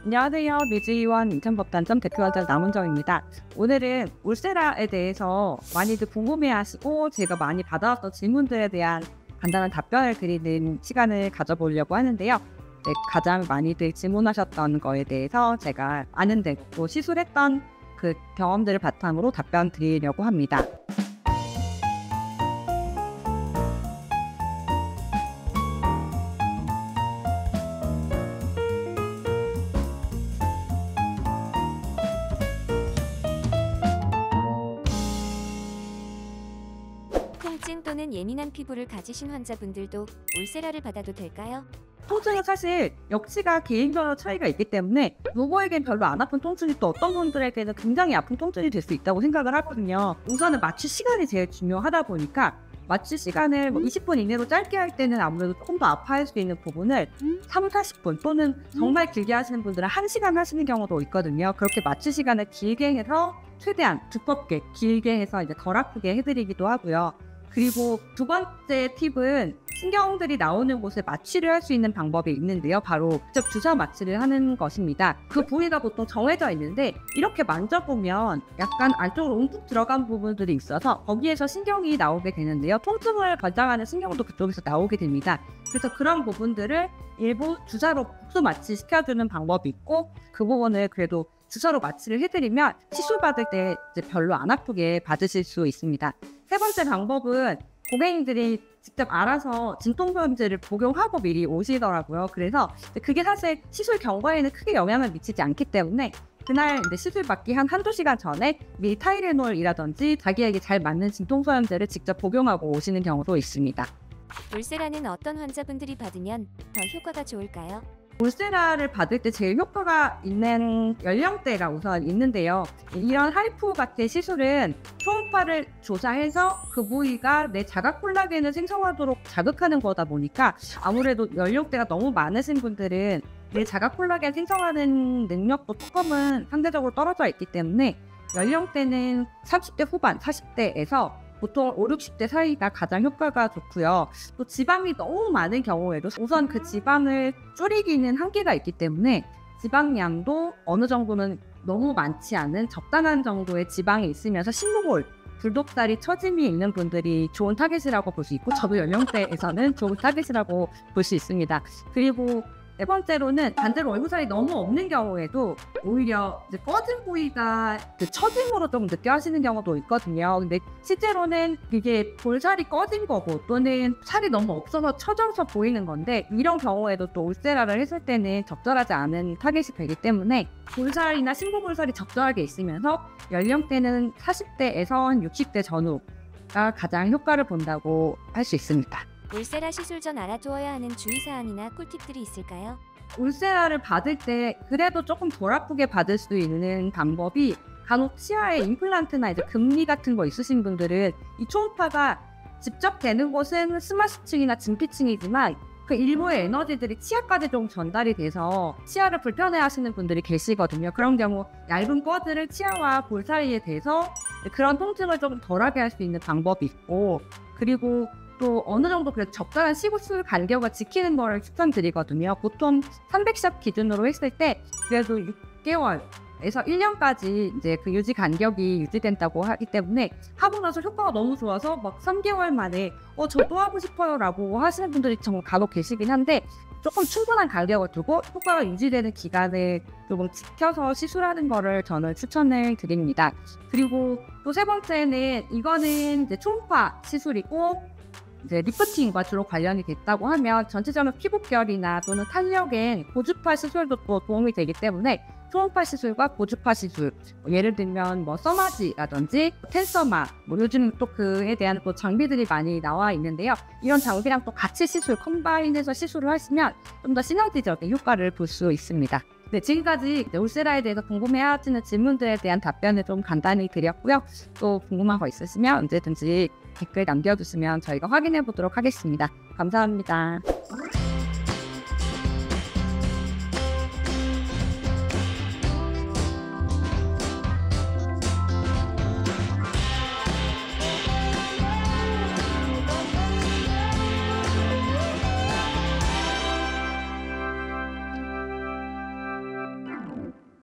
안녕하세요. 미주의원 인천법단점 대표원장 남은정입니다. 오늘은 울세라에 대해서 많이들 궁금해하시고 제가 많이 받아왔던 질문들에 대한 간단한 답변을 드리는 시간을 가져보려고 하는데요. 네, 가장 많이들 질문하셨던 거에 대해서 제가 아는 대로 또 시술했던 그 경험들을 바탕으로 답변 드리려고 합니다. 통증 또는 예민한 피부를 가지신 환자분들도 울세라를 받아도 될까요? 통증은 사실 역치가 개인별로 차이가 있기 때문에 누구에겐 별로 안 아픈 통증이 또 어떤 분들에게는 굉장히 아픈 통증이 될 수 있다고 생각을 하거든요. 우선은 마취 시간이 제일 중요하다 보니까 마취 시간을 20분 이내로 짧게 할 때는 아무래도 조금 더 아파할 수 있는 부분을 3, 40분 또는 정말 길게 하시는 분들은 1시간 하시는 경우도 있거든요. 그렇게 마취 시간을 길게 해서 최대한 두껍게 길게 해서 이제 덜 아프게 해드리기도 하고요. 그리고 두 번째 팁은 신경들이 나오는 곳에 마취를 할 수 있는 방법이 있는데요. 바로 직접 주사 마취를 하는 것입니다. 그 부위가 보통 정해져 있는데 이렇게 만져보면 약간 안쪽으로 움푹 들어간 부분들이 있어서 거기에서 신경이 나오게 되는데요. 통증을 관장하는 신경도 그쪽에서 나오게 됩니다. 그래서 그런 부분들을 일부 주사로 복수 마취 시켜주는 방법이 있고 그 부분을 그래도 주사로 마취를 해드리면 시술 받을 때 이제 별로 안 아프게 받으실 수 있습니다. 세 번째 방법은 고객님들이 직접 알아서 진통소염제를 복용하고 미리 오시더라고요. 그래서 그게 사실 시술 경과에는 크게 영향을 미치지 않기 때문에 그날 이제 시술 받기 한두 시간 전에 미리 타이레놀이라든지 자기에게 잘 맞는 진통소염제를 직접 복용하고 오시는 경우도 있습니다. 울세라는 어떤 환자분들이 받으면 더 효과가 좋을까요? 울세라를 받을 때 제일 효과가 있는 연령대가 우선 있는데요. 이런 하이프 같은 시술은 초음파를 조사해서 그 부위가 내 자가 콜라겐을 생성하도록 자극하는 거다 보니까 아무래도 연령대가 너무 많으신 분들은 내 자가 콜라겐 생성하는 능력도 조금은 상대적으로 떨어져 있기 때문에 연령대는 30대 후반, 40대에서 보통 5, 60대 사이가 가장 효과가 좋고요. 또 지방이 너무 많은 경우에도 우선 그 지방을 줄이기는 한계가 있기 때문에 지방량도 어느 정도는 너무 많지 않은 적당한 정도의 지방이 있으면서 식물골, 굴독다리 처짐이 있는 분들이 좋은 타겟이라고 볼 수 있고 저도 연령대에서는 좋은 타겟이라고 볼 수 있습니다. 그리고 네 번째로는 반대로 얼굴살이 너무 없는 경우에도 오히려 이제 꺼진 부위가 그 처짐으로 좀 느껴지는 경우도 있거든요. 근데 실제로는 이게 볼살이 꺼진 거고 또는 살이 너무 없어서 처져서 보이는 건데 이런 경우에도 또 울세라를 했을 때는 적절하지 않은 타겟이 되기 때문에 볼살이나 심부볼살이 적절하게 있으면서 연령대는 40대에서 60대 전후가 가장 효과를 본다고 할 수 있습니다. 울세라 시술 전 알아두어야 하는 주의사항이나 꿀팁들이 있을까요? 울세라를 받을 때 그래도 조금 덜 아프게 받을 수 있는 방법이 간혹 치아에 임플란트나 이제 금리 같은 거 있으신 분들은 이 초음파가 직접 되는 곳은 스마스층이나 진피층이지만 그 일부의 에너지들이 치아까지 좀 전달이 돼서 치아를 불편해하시는 분들이 계시거든요. 그런 경우 얇은 꿔들을 치아와 볼 사이에 대서 그런 통증을 좀 덜하게 할 수 있는 방법이 있고 그리고 또 어느 정도 그래도 적절한 시술 간격을 지키는 거를 추천드리거든요. 보통 300샵 기준으로 했을 때 그래도 6개월에서 1년까지 이제 그 유지 간격이 유지된다고 하기 때문에 하고 나서 효과가 너무 좋아서 막 3개월 만에 저 또 하고 싶어요 라고 하시는 분들이 정말 간혹 계시긴 한데 조금 충분한 간격을 두고 효과가 유지되는 기간을 조금 지켜서 시술하는 거를 저는 추천을 드립니다. 그리고 또 세 번째는 이거는 이제 초음파 시술이고 이제 리프팅과 주로 관련이 됐다고 하면 전체적인 피부결이나 또는 탄력엔 고주파 시술도 또 도움이 되기 때문에 초음파 시술과 고주파 시술 예를 들면 써마지라든지 텐서마 요즘 또 그에 대한 또 장비들이 많이 나와 있는데요. 이런 장비랑 또 같이 시술 컴바인해서 시술을 하시면 좀 더 시너지적인 효과를 볼 수 있습니다. 네, 지금까지 울세라에 대해서 궁금해하시는 질문들에 대한 답변을 좀 간단히 드렸고요. 또 궁금한 거 있으시면 언제든지 댓글 남겨주시면 저희가 확인해 보도록 하겠습니다. 감사합니다.